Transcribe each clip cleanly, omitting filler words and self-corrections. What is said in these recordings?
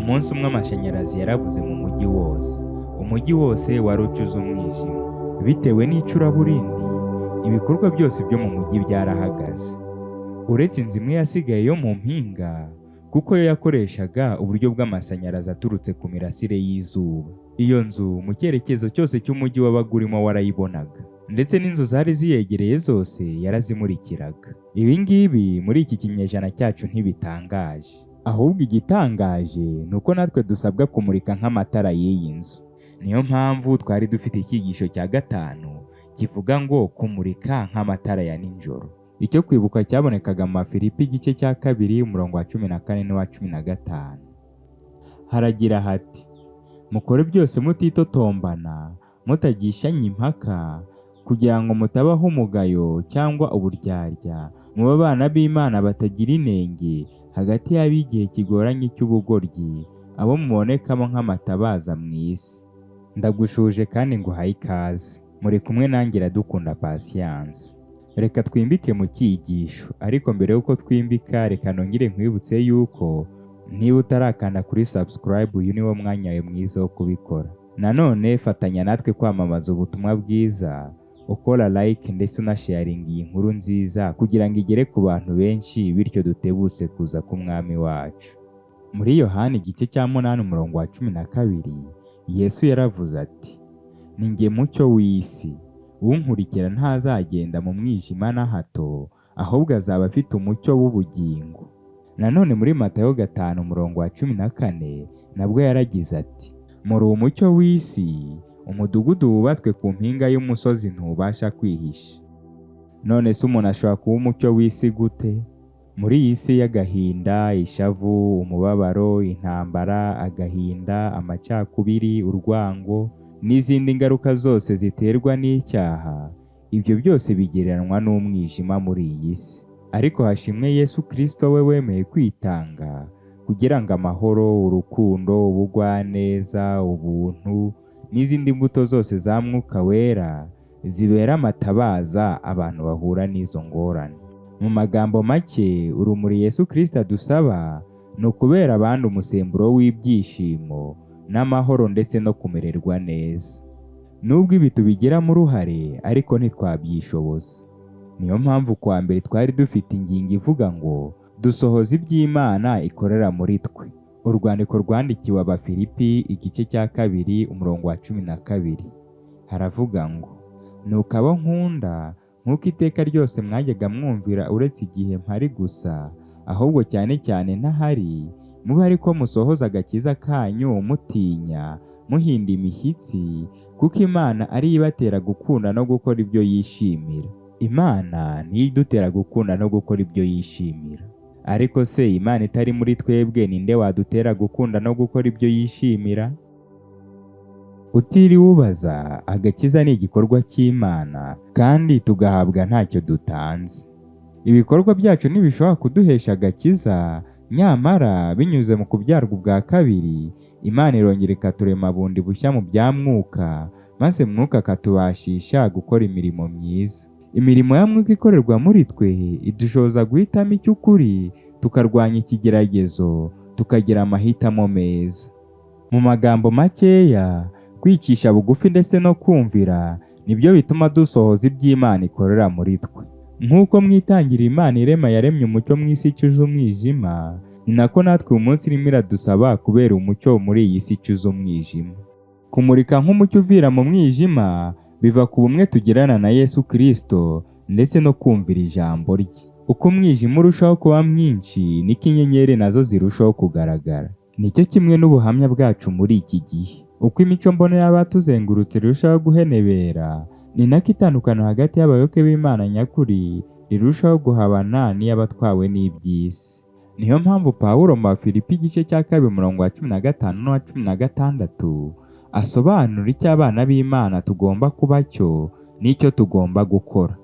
Umunsi umwe amashanyarazi yarabuze mu mujyi wose. Umujyi wose wari ucuze umwijima. Bitewe n'icuraburindi, ibikorwa byose byo mu mujyi byarahagaze. Uretse inzu imwe yasigaye yo mu mpinga, kuko yo yakoreshaga uburyo bw'amashanyarazi aturutse ku mirasire y'izuba. Iyo nzu mu cyerekezo cyose cy'umujyi wabaga urimo warayibonaga, ndetse n'inzu zari ziyegereye zose yarazimurikiraga. Ibi ngibi muri iki kinyejana cyacu ntibitangaje, ahubwo igitangaje ni uko natwe dusabwa kumurika nk'amatara y'iyi nzu. Niyo mpamvu twari dufite icyigisho cya 5 kivuga ngo kumurika nk'amatara ya nijoro. Icyo kwibuka cyabonekaga mu Filipi igice cya 2 umurongo wa 14 n'uwa 15. Haragira hati: mukore byose mutitotombana, mutagishanya impaka, kugira ngo mutabaho umugayo cyangwa uburyarya, mube abana b'Imana batagira inenge hagati y'ab'igihe kigoranye cy'ubugoryi, abo mubonekamo nk'amatabaza mu isi. Ndagushuje kandi nguhaye ikaze. Muri kumwe nanjye Iradukunda Patience. Reka twimbike mu cyigisho, ariko mbere y'uko twimbika reka nongere nkwibutse yuko niba utarakanda kuri subscribe, uyu ni wo mwanya wawe mwiza wo kubikora. Nanone fatanya natwe kwamamaza ubutumwa bwiza, ukora like ndetse unasharinga iyi nkuru nziza kugira ngo igere ku bantu benshi, bityo dutebutse kuza k'umwami wacu. Muri Yohana igice cya 8 umurongo wa 12, Yesu yaravuze ati: ni njye mucyo w'isi, unkurikira ntazagenda mu mwijima na hato, ahubwo azaba afite umucyo w'ubugingo. Nanone muri Matayo 5 umurongo wa 14 nabwo yaragize ati: muri umucyo w'isi, umudugudu wubatswe ku mpinga y'umusozi ntubasha kwihisha. None se umuntu ashobora kuba umucyo w'isi gute? Muri iyi si y'agahinda, ishavu, umubabaro, intambara, agahinda, amacakubiri, urwango n'izindi ngaruka zose ziterwa n'icyaha, ibyo byose bigereranwa n'umwijima muri iyi si. Ariko hashimwe Yesu Kristo, we wemeye kwitanga kugira ngo amahoro, urukundo, ubugwaneza, ubuntu n'izindi mbuto zose za Mwuka Wera zibera amatabaza abantu bahura n'izo ngorane. Mu magambo make, urumuri Yesu Kristo adusaba ni ukubera abandi umusemburo w'ibyishimo n'amahoro ndetse no kumererwa neza. Nubwo ibi tubigiramo uruhare, ariko ntitwabyishoboza. Niyo mpamvu kwa mbere twari dufite ingingo ivuga ngo dusohoze iby'Imana ikorera muri twe. Urwandiko rwandikiwe Abafilipi igice cya 2 umurongo wa 12. Haravuga ngo: nuko abo nkunda, nk'uko iteka ryose mwajyaga mwumvira, uretse igihe mpari gusa, ahubwo cyane cyane ntahari, mube ariko musohoza agakiza kanyu mutinya, muhinda imishyitsi, kuko Imana ari ibatera gukunda no gukora ibyo yishimira. Imana niyo idutera gukunda no gukora ibyo yishimira. Ariko se Imana itari muri twebwe, ninde wadutera gukunda no gukora ibyo yishimira? Utiriwe ubaza, agakiza ni igikorwa cy'Imana kandi tugahabwa ntacyo dutanze. Ibikorwa byacu ntibishobora kuduhesha agakiza, nyamara binyuze mu kubyarwa ubwa kabiri, Imana irongera ikaturema bundi bushya mu bya Mwuka, maze Mwuka akatubashisha gukora imirimo myiza. Imirimo ya Mwuka ikorerwa muri twe idushoboza guhitamo icy'ukuri, tukarwanya ikigeragezo, tukagira amahitamo meza. Mu magambo makeya, kwicisha bugufi ndetse no kumvira nibyo bituma dusohoza iby'Imana ikorera muri twe. Nk'uko mwitangira Imana irema yaremye umucyo mu isi icuze umwijima, ni nako natwe uyu munsi irimo iradusaba kubera umucyo muri iyi si icuze umwijima. Kumurika nk'umucyo uvira mu mwijima biva ku bumwe tugirana na Yesu Kristo ndetse no kumvira ijambo rye. Uko umwijima urushaho kuba mwinshi, niko inyenyeri nazo zirushaho kugaragara. Nicyo kimwe n'ubuhamya bwacu muri iki gihe. Uko imico mbonera y'abatuzengurutse irushaho guhenebera, ni nako itandukano hagati y'abayoboke b'Imana nyakuri rirushaho guhabana n'iy'abatwawe n'iby'isi. Niyo mpamvu Pawulo mu Bafilipi igice cya 2 umurongo wa 15 n'uwa 16 asobanura icyo abana b'Imana tugomba kuba cyo n'icyo tugomba gukora.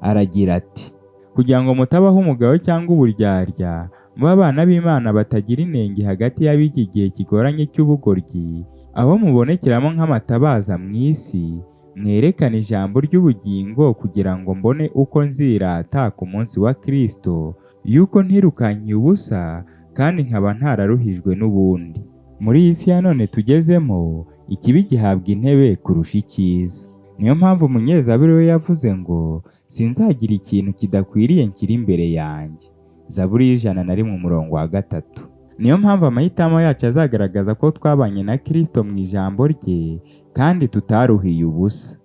Aragira ati: kugira ngo mutabaho umugayo cyangwa uburyarya, mube abana b'Imana batagira inenge hagati y'ab'iki gihe kigoranye cy'ubugoryi, abo mubonekeramo nk'amatabaza mu isi, mwerekane ijambo ry'ubugingo, kugira ngo mbone uko nzirata ku munsi wa Kristo, yuko ntirukankiye ubusa kandi nkaba ntararuhijwe n'ubundi. Muri iyi si ya none tugezemo, ikibi gihabwa intebe kurusha icyiza. Niyo mpamvu umunyezaburi we yavuze ngo sinzagira ikintu kidakwiriye nshyira imbere yanjye. Zaburi y'101:3. Niyo mpamvu amahitamo yacu azagaragaza ko twabanye na Kristo mu ijambo rye kandi tutaruhiye ubusa.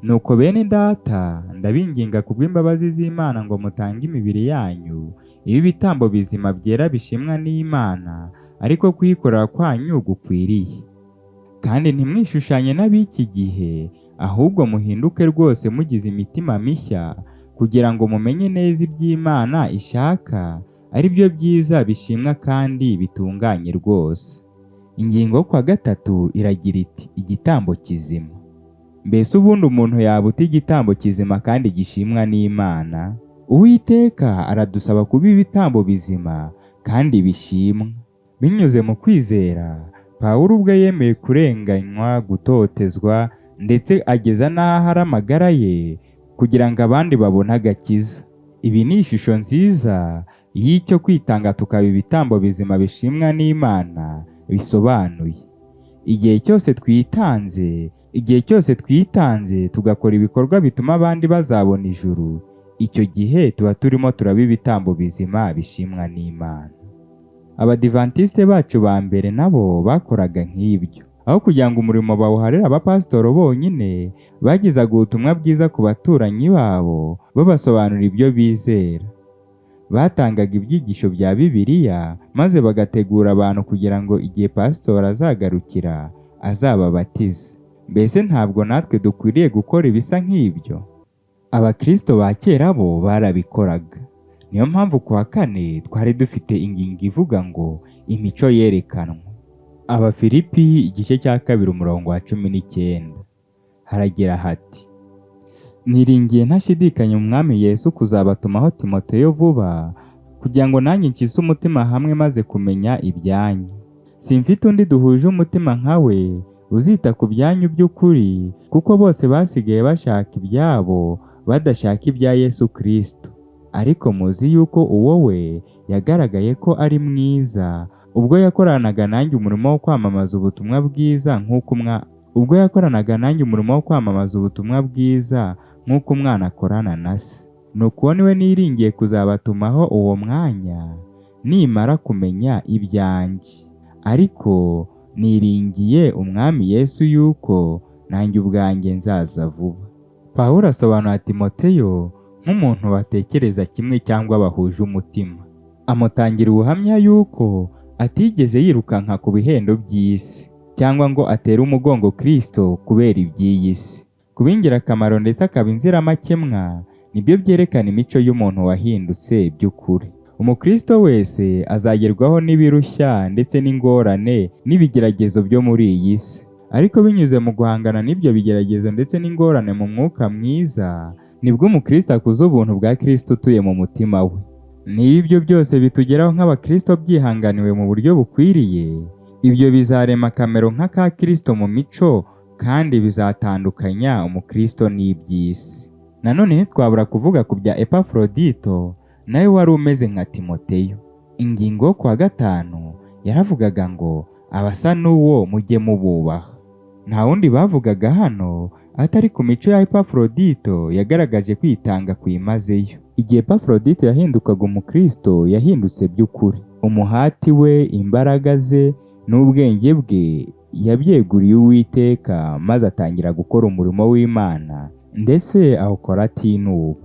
Nuko bene data, ndabinginga kubw'imbabazi z'Imana ngo mutange imibiri yanyu ibe ibitambo bizima byera bishimwa n'Imana, ariko kuyikorera kwanyu gukwiriye. Kandi ntimwishushanye n'ab'iki gihe, ahubwo muhinduke rwose mugize imitima mishya, kugira ngo mumenye neza iby'Imana ishaka, ari byo byiza bishimwa kandi bitunganye rwose. Ingingo yo kwa gatatu iragira iti igitambo kizima. Mbese ubundi umuntu yabuta igitambo kizima kandi gishimwa n'Imana? Uwiteka aradusaba kuba ibitambo bizima kandi bishimwa. Binyuze mu kwizera, Pawulo ubwe yemeye kurenganywa, gutotezwa, ndetse ageza n'aho ahara amagara ye kugira ngo abandi babone agakiza. Ibi ni ishusho nziza y'icyo kwitanga tukaba ibitambo bizima bishimwa n'Imana bisobanuye. Igihe cyose twitanze tugakora ibikorwa bituma abandi bazabona ijuru, icyo gihe tuba turimo turaba ibitambo bizima bishimwa n'Imana. Abadivantisite bacu ba mbere nabo bakoraga nk'ibyo. Aho kugira ngo umurimo bawuharire abapasitoro bonyine, bagezaga ubutumwa bwiza ku baturanyi babo, babasobanurira ibyo bizera. Batangaga ibyigisho bya Bibiliya, maze bagategura abantu kugira ngo igihe pasitori azagarukira azababatize. Mbese ntabwo natwe dukwiriye gukora ibisa nk'ibyo? Abakristo ba kera bo barabikoraga. Niyo mpamvu ku wa kane twari dufite ingingo ivuga ngo imico yerekanwa. Abafilipi 2:19 haragira hati: niringiye ntashidikanya Umwami Yesu kuzabatumaho Timoteyo vuba, kugira ngo nanjye nkize umutima hamwe maze kumenya ibyanyu. Simfite undi duhuje umutima nkawe uzita ku byanyu by'ukuri, kuko bose basigaye bashaka ibyabo badashaka ibya Yesu Kristo. Ariko muzi yuko uwo we yagaragaye ko ari mwiza ubwo yakoranaga nanjye umurimo wo kwamamaza ubutumwa bwiza nk'uko umwana akorana na se. Nuko niwe niringiye kuzabatumaho uwo mwanya nimara kumenya ibyanjye. Ariko niringiye Umwami Yesu yuko nanjye ubwanjye nzaza vuba. Pawulo asobanura Timoteyo nk'umuntu batekereza kimwe cyangwa bahuje umutima. Amutangira ubuhamya yuko atigeze yirukanka ku bihendo by'isi, cyangwa ngo atere umugongo Kristo kubera iby'iyi si. Kuba ingirakamaro ndetse akaba inziramakemwa, nibyo byerekana imico y'umuntu wahindutse by'ukuri. Umukristo wese azagerwaho n'ibirushya ndetse n'ingorane n'ibigeragezo byo muri iyi si. Ariko binyuze mu guhangana n'ibyo bigeragezo ndetse n'ingorane mu mwuka mwiza, nibwo umukristo akuza ubuntu bwa Kristo utuye mu mutima we. Niba ibyo byose bitugeraho nk'abakristo byihanganiwe mu buryo bukwiriye, ibyo bizarema akamero nk'aka Kristo mu mico, kandi bizatandukanya umukristo n'iby'isi. Nanone ntitwabura kuvuga ku bya Epafrodito, nawe wari umeze nka Timoteyo. Ingingo yo kwa gatanu yaravugaga ngo abasa n'uwo mujye mububaha. Nta wundi bavugaga hano atari ku mico ya Epafrodito yagaragaje kwitanga kwimazeyo. Igihe Epafrodito yahindukaga umukristo, yahindutse by'ukuri. Umuhati we, imbaraga ze n'ubwenge bwe yabyeguriye Uwiteka, maze atangira gukora umurimo w'Imana, ndetse awukora atinuba.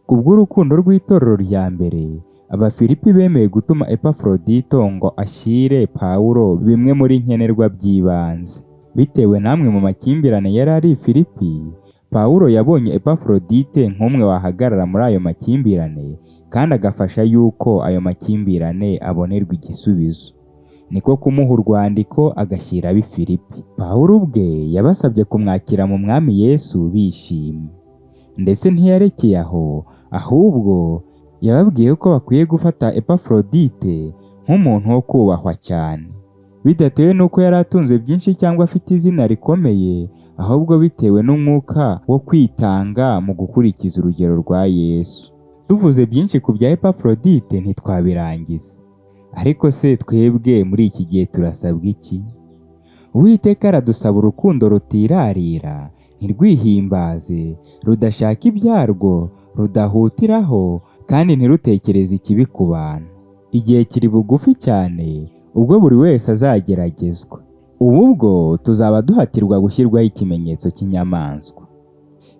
Kubw'urukundo rw'itorero rya mbere, Abafilipi bemeye gutuma Epafrodito ngo ashyire Pawulo bimwe muri nkenerwa by'ibanze. Bitewe namwe mu makimbirane yari ari i Filipi, Pawulo yabonye Epafrodite nk'umwe wahagarara muri ayo makimbirane, kandi agafasha yuko ayo makimbirane abonerwa igisubizo. Niko kumuha urwandiko agashyira ab'i Filipi. Pawulo ubwe yabasabye kumwakira mu Mwami Yesu bishimye. Ndetse ntiyarekeye aho, ahubwo yababwiye ko bakwiye gufata Epafrodite nk'umuntu wo kubahwa cyane, bidatewe n'uko yari atunze byinshi cyangwa afite izina rikomeye, ahubwo bitewe n'umwuka wo kwitanga mu gukurikiza urugero rwa Yesu. Tuvuze byinshi ku bya Epafrodite ntitwabirangiza, Ariko se twebwe muri iki gihe turasabwa iki? Uwiteka aradusaba urukundo rutirarira, ntirwihimbaze, rudashaka ibyarwo, rudahutiraho, kandi ntirutekereze ikibi ku bantu. Igihe kiri bugufi cyane, ubwo buri wese azageragezwa. Ubu bwo tuzaba duhatirwa gushyirwaho ikimenyetso cy'inyamaswa.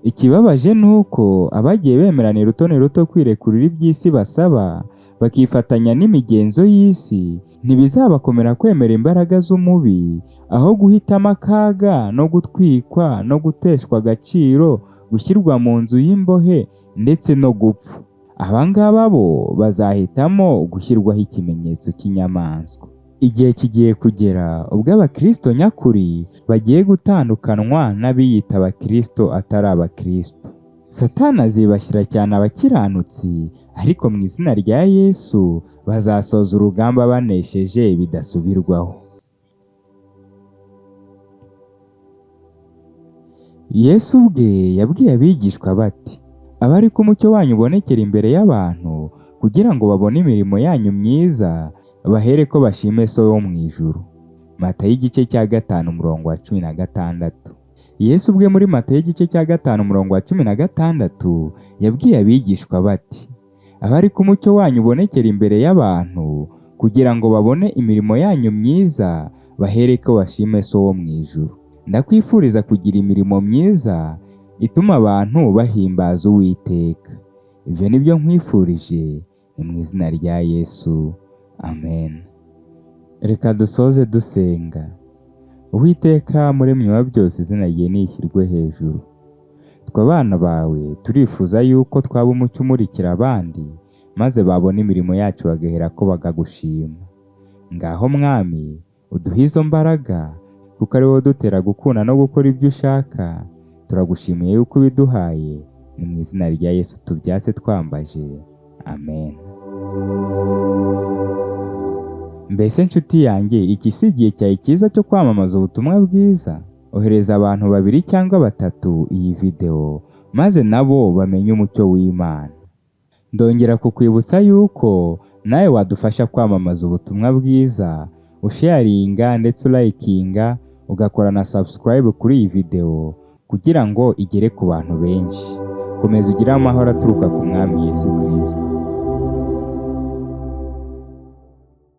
Ikibabaje ni uko abagiye bemeranira urutonde ruto kwirekurira iby'isi basaba, bakifatanya n'imigenzo y'isi, ntibizabakomera kwemera imbaraga z'umubi, aho guhitamo akaga no gutwikwa no guteshwa agaciro, gushyirwa mu nzu y'imbohe ndetse no gupfa. Aba ngaba bo bazahitamo gushyirwaho ikimenyetso cy'inyamaswa. Igihe kigiye kugera ubwo abakristo nyakuri bagiye gutandukanywa n'abiyita abakristo atari abakristo. Satani azibasira cyane abakiranutsi, ariko mu izina rya Yesu bazasoza urugamba banesheje bidasubirwaho. Yesu ubwe yabwiye abigishwa bati, "Abe ari ko umucyo wanyu ubonekera imbere y'abantu, kugira ngo babone imirimo yanyu myiza, bahereko bashime So wo mu ijuru." Matayo igice cya 5 umurongo wa 16. Yesu ubwe muri Matayo igice cya 5 umurongo wa 16 yabwiye abigishwa bati, "Abe ari ko umucyo wanyu ubonekera imbere y'abantu, kugira ngo babone imirimo yanyu myiza, bahereko bashime So wo mu ijuru." Ndakwifuriza kugira imirimo myiza ituma abantu bahimbaza Uwiteka. Ibyo ni byo nkwifurije, ni mu izina rya Yesu. Amen. Reka dusoze dusenga. Uwiteka muremyi wa byose, izina rye nishyirwe hejuru. Twe abana bawe turifuza yuko twaba umucyo umurikira abandi, maze babona imirimo yacu bagahera ko bakagushima. Ngaho Mwami, uduhe izo mbaraga, kuko ari wowe udutera gukunda no gukora ibyo ushaka. Turagushimiye yuko ubiduhaye, ni mu izina rya Yesu tubyatse twambaje. Amen. Mbese nshuti yanjye, iki si igihe cyawe cyiza cyo kwamamaza ubutumwa bwiza? Ohereza abantu 2 cyangwa 3 iyi video, maze nabo bamenye umucyo w'Imana. Ndongera kukwibutsa yuko nawe wadufasha kwamamaza ubutumwa bwiza, usharinga ndetse ulayikinga, ugakora na subscribe kuri iyi video, kugira ngo igere ku bantu benshi. Komeza ugire amahoro aturuka ku Mwami Yesu Kristo.